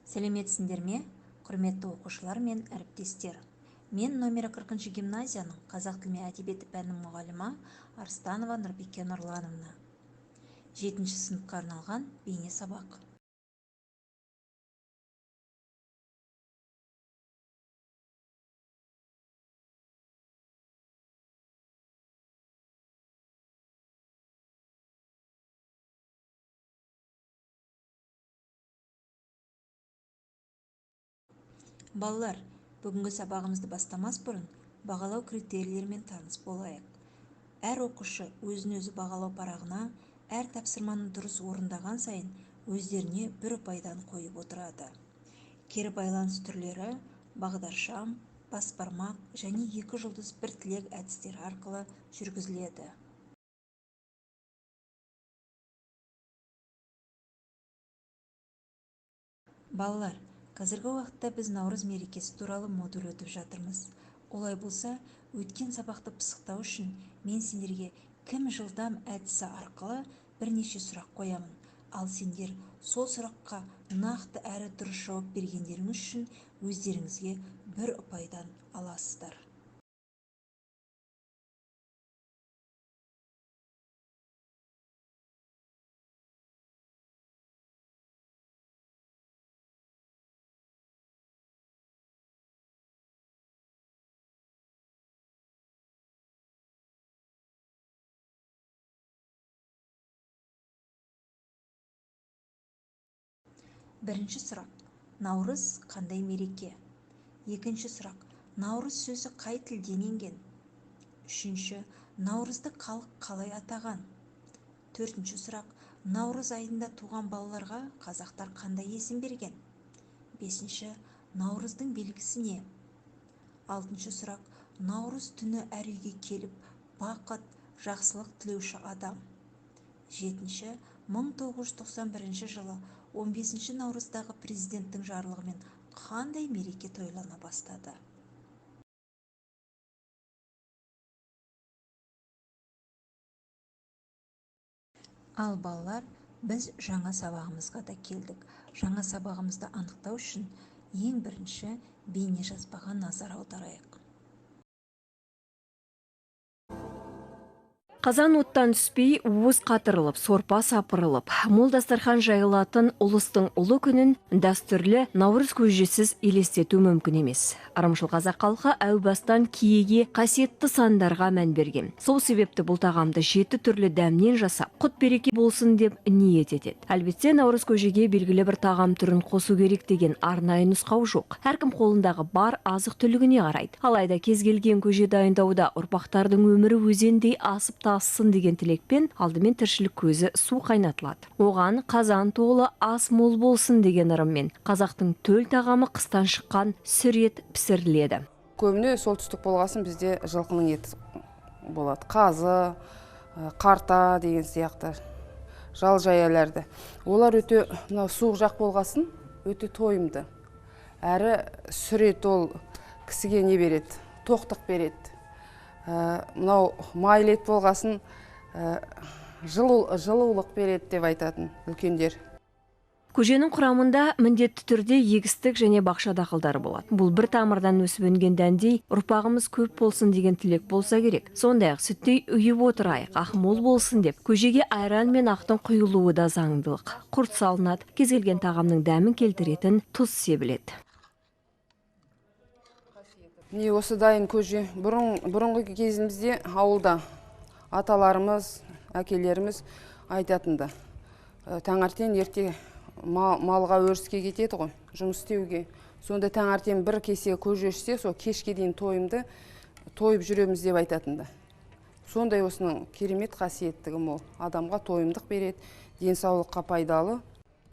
Сәлеметсіңдер ме? Құрметті оқушылар мен әріптестер. Мен номері 40 гимназияның қазақ тілі мен әдебиеті пәнінің мұғалімі Арстанова Нұрбике Нұрлановна. 7 сыныпқа арналған бейне сабақ. Балалар, бүгінгі сабағымызды бастамас бұрын бағалау критерийлерімен таныс болайық. Әр оқушы өзін-өзі бағалау парағына әр тапсырманы дұрыс орындаған сайын өздеріне бір ұпайдан қойып отырады. Кері байланыс түрлері бағдаршам, басбармақ және 2 жұлдыз 1 тілек әдістері арқылы жүргізіледі. Балалар, қазіргі уақытта біз Наурыз мерекесі туралы модуль өтіп жатырмыз. Олай болса, өткен сабақты пысықтау үшін мен сендерге кім жылдам әдісі арқылы бірнеше сұрақ қоямын. Ал сендер сол сұраққа нақты әрі дұрыс жауап бергендеріңіз үшін өздеріңізге бір ұпайдан аласыздар. Бірінші сұрақ. Наурыз қандай мереке? Екінші сұрақ. Наурыз сөзі қай тілден енген? Үшінші. Наурызды халық қалай атаған? Төртінші сұрақ. Наурыз айында туған балаларға қазақтар қандай есім берген? Бесінші. Наурыздың белгісі не? Алтыншы сұрақ. Наурыз түні әр үйге келіп, бақыт, жақсылық тілеуші адам. Жетінші. 1991 жылы 15 наурыздағы президенттің жарлығымен қандай мереке тойлана бастады? Ал балалар, біз жаңа сабағымызға да келдік. Жаңа сабағымызды анықтау үшін ең бірінші бейне жазбаға назар аударайық. Қазан оттан түспей, уыз қатырылып, сорпа сапырылып, мол дастархан жайылатын ұлыстың ұлы күнін дәстүрлі Наурыз көжесіз елестету мүмкін емес. Ырымшыл қазақ халқы әу бастан киеге қасиетті сандарға мән берген. Сол себепті бұл тағамды 7 түрлі дәмнен жасап, құт береке болсын деп ниет етеді. Әлбетте, Наурыз көжеге белгілі бір тағам түрін қосу керек деген арнайы нұсқау жоқ. Әркім қолындағы бар азық түлігіне қарайды. Алайда кез келген көже дайындауда ұрпақтардың өмірі өзендей асып тассын деген тілекпен алдымен тіршілік көзі су қайнатылады. Оған қазан толы ас мол болсын деген ырыммен қазақтың төл тағамы қыстан шыққан сүр ет пісіріледі. Көбіне солтүстік болғасын бізде жылқының еті болады. Қазы, қарта деген сияқты жал жаяларды. Олар өте суық жақ болғасын өте тойымды. Әрі сүр ет ол кісіге не береді? Тоқтық береді. Мынау майлы ет болғасын жылулық береді деп айтатын үлкендер. Көженің құрамында міндетті түрде егістік және бақша дақылдары болады. Бұл бір тамырдан өсіп өнген дәндей ұрпағымыз көп болсын деген тілек болса керек. Сондай-ақ сүттей үйіп отырайық, ақ мол болсын деп көжеге айран мен ақтың құйылуы да заңдылық. Құрт салынады, кез келген тағамның дәмін келтіретін тұз себіледі. Міне осы дайын көже бұрынғы кезімізде ауылда аталарымыз, әкелеріміз айтатынды. Таңертең ерте малға өріске кетеді ғой, жұмыс істеуге. Сонда таңертең бір кесе көже ішсе, сол кешке дейін тойымды тойып жүреміз деп айтатынды. Сондай осының керемет қасиеттігі мол. Адамға тойымдық береді, денсаулыққа пайдалы.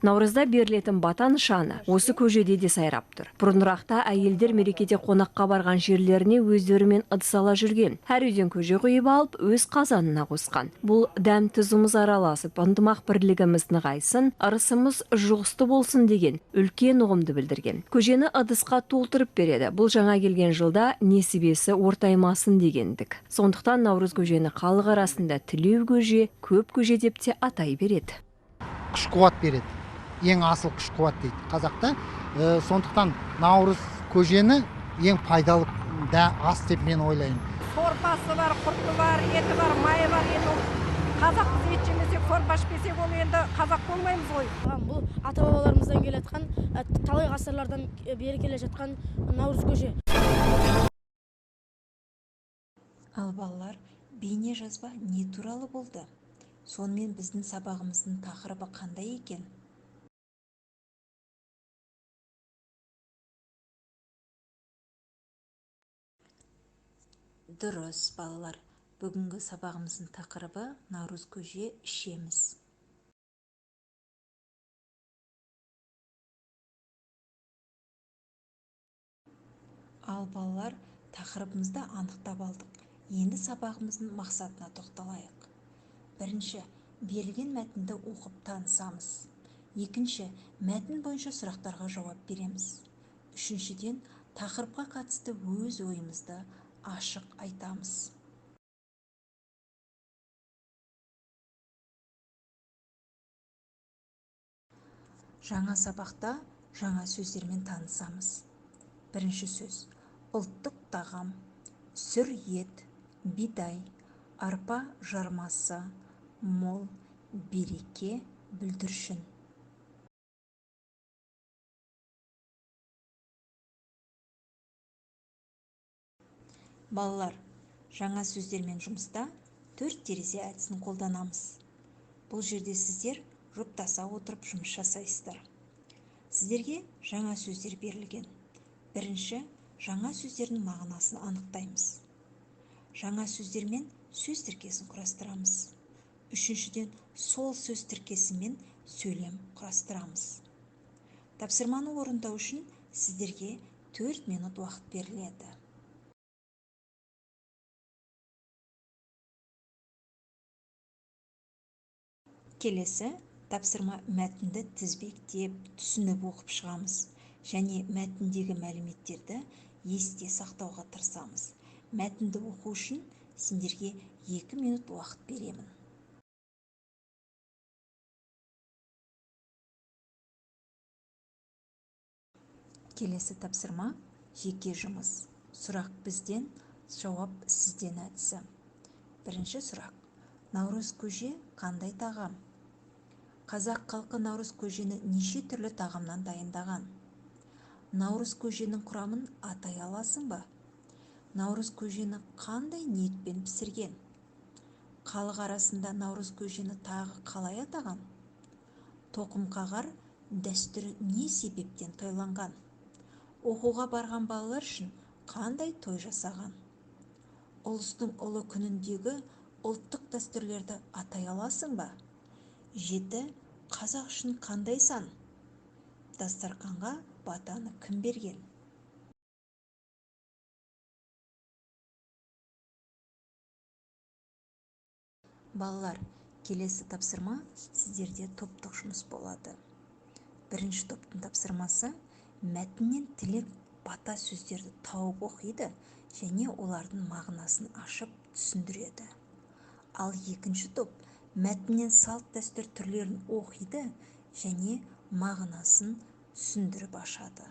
Наурызда берілетін бата нышаны осы көжеде де сайрап тұр. Бұрынырақта әйелдер мерекеде қонаққа барған жерлеріне өздерімен ыдыс ала жүрген. Әр үйден көже құйып алып, өз қазанына қосқан. Бұл дәм тұзымыз араласып, ынтымақ бірлігіміз нығайсын, ырысымыз жұғысты болсын деген үлкен ұғымды білдірген. Көжені ыдысқа толтырып береді. Бұл жаңа келген жылда несібесі ортаймасын дегендік. Сондықтан Наурыз көжені халық арасында тілеу көже, көп көже деп те атай береді. Күш қуат береді. ең асыл күш қуат дейді қазақта. Сондықтан наурыз көжені ең пайдалы ас деп мен ойлаймын. Сорпасы бар, құрты бар, еті бар, майы бар. Енді қазақ біз ет жемесек, сорпа ішпесек, ол енді қазақ болмаймыз ғой. Бұл ата бабаларымыздан келе жатқан, талай ғасырлардан бері келе жатқан наурыз көже. Ал балалар, бейне жазба не туралы болды? Сонымен біздің сабағымыздың тақырыбы қандай екен? Дұрыс, балалар. Бүгінгі сабағымыздың тақырыбы наурыз көже ішеміз. Ал балалар, тақырыбымызды анықтап алдық. Енді сабағымыздың мақсатына тоқталайық. Бірінші, берілген мәтінді оқып танысамыз. Екінші, мәтін бойынша сұрақтарға жауап береміз. Үшіншіден, тақырыпқа қатысты өз ойымызды ашық айтамыз. Жаңа сабақта жаңа сөздермен танысамыз. Бірінші сөз: ұлттық тағам, сүр ет, бидай, арпа жармасы, мол, береке, бүлдіршін. Балалар, жаңа сөздермен жұмыста 4 терезе әдісін қолданамыз. Бұл жерде сіздер жұптаса отырып жұмыс жасайсыздар. Сіздерге жаңа сөздер берілген. Бірінші, жаңа сөздердің мағынасын анықтаймыз. Жаңа сөздермен сөз тіркесін құрастырамыз. Үшіншіден, сол сөз тіркесімен сөйлем құрастырамыз. Тапсырманы орындау үшін сіздерге 4 минут уақыт беріледі. Келесі, тапсырма мәтінді тізбектеп, түсініп оқып шығамыз. Және мәтіндегі мәліметтерді есте сақтауға тырысамыз. Мәтінді оқу үшін сендерге 2 минут уақыт беремін. Келесі тапсырма жеке жұмыс. Сұрақ бізден, жауап сізден әдісі. Бірінші сұрақ: наурыз көже қандай тағам? Қазақ халқы наурыз көжені неше түрлі тағамнан дайындаған? Наурыз көженің құрамын атай аласың ба? Наурыз көжені қандай ниетпен пісірген? Халық арасында наурыз көжені тағы қалай атаған? Тоқым қағар дәстүрі не себептен тойланған? Оқуға барған балалар үшін қандай той жасаған? Ұлыстың ұлы күніндегі ұлттық дәстүрлерді атай аласың ба? 7. Қазақ үшін қандай сан? Дастарханға батаны кім берген? Балалар, келесі тапсырма сіздерде топтық жұмыс болады. Бірінші топтың тапсырмасы: мәтіннен тілек бата сөздерді тауып оқиды және олардың мағынасын ашып түсіндіреді. Ал екінші топ мәтіннен салт дәстүр түрлерін оқиды және мағынасын түсіндіріп ашады.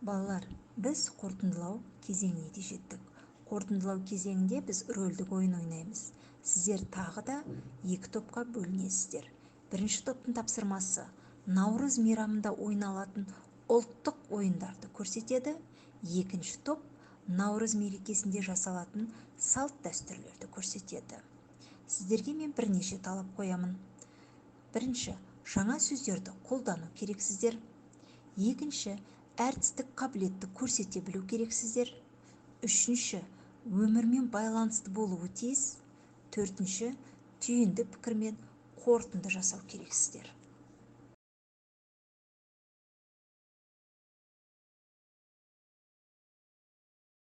Балалар, біз қорытындылау кезеңіне де жеттік. Қорытындылау кезеңінде біз рөлдік ойын ойнаймыз. Сіздер тағы да 2 топқа бөлінесіздер. Бірінші топтың тапсырмасы наурыз мейрамында ойналатын ұлттық ойындарды көрсетеді. Екінші топ наурыз мерекесінде жасалатын салт дәстүрлерді көрсетеді. Сіздерге мен бірнеше талап қоямын. Бірінші, жаңа сөздерді қолдану керексіздер. Екінші, әртістік қабілетті көрсете білу керексіздер. Үшінші, өмірмен байланысты болуы тиіс. Төртінші, түйінді пікірмен қорытынды жасау керексіздер.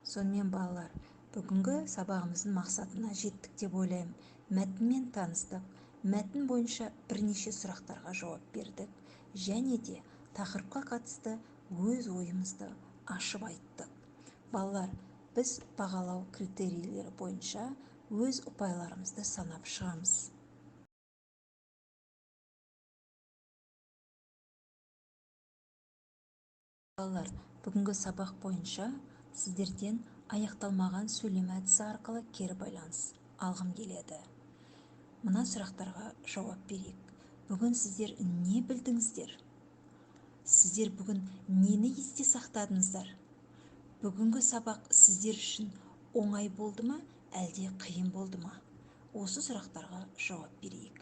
Сонымен балалар, бүгінгі сабағымыздың мақсатына жеттік деп ойлаймын. Мәтінмен таныстық, мәтін бойынша бірнеше сұрақтарға жауап бердік. Және де тақырыпқа қатысты өз ойымызды ашып айттық. Балалар, біз бағалау критерийлері бойынша өз ұпайларымызды санап шығамыз. Балалар, бүгінгі сабақ бойынша сіздерден аяқталмаған сөйлем әдісі арқылы кері байланыс алғым келеді. Мына сұрақтарға жауап берейік. Бүгін сіздер не білдіңіздер? Сіздер бүгін нені есте сақтадыңыздар? Бүгінгі сабақ сіздер үшін оңай болды ма, әлде қиын болды ма? Осы сұрақтарға жауап берейік.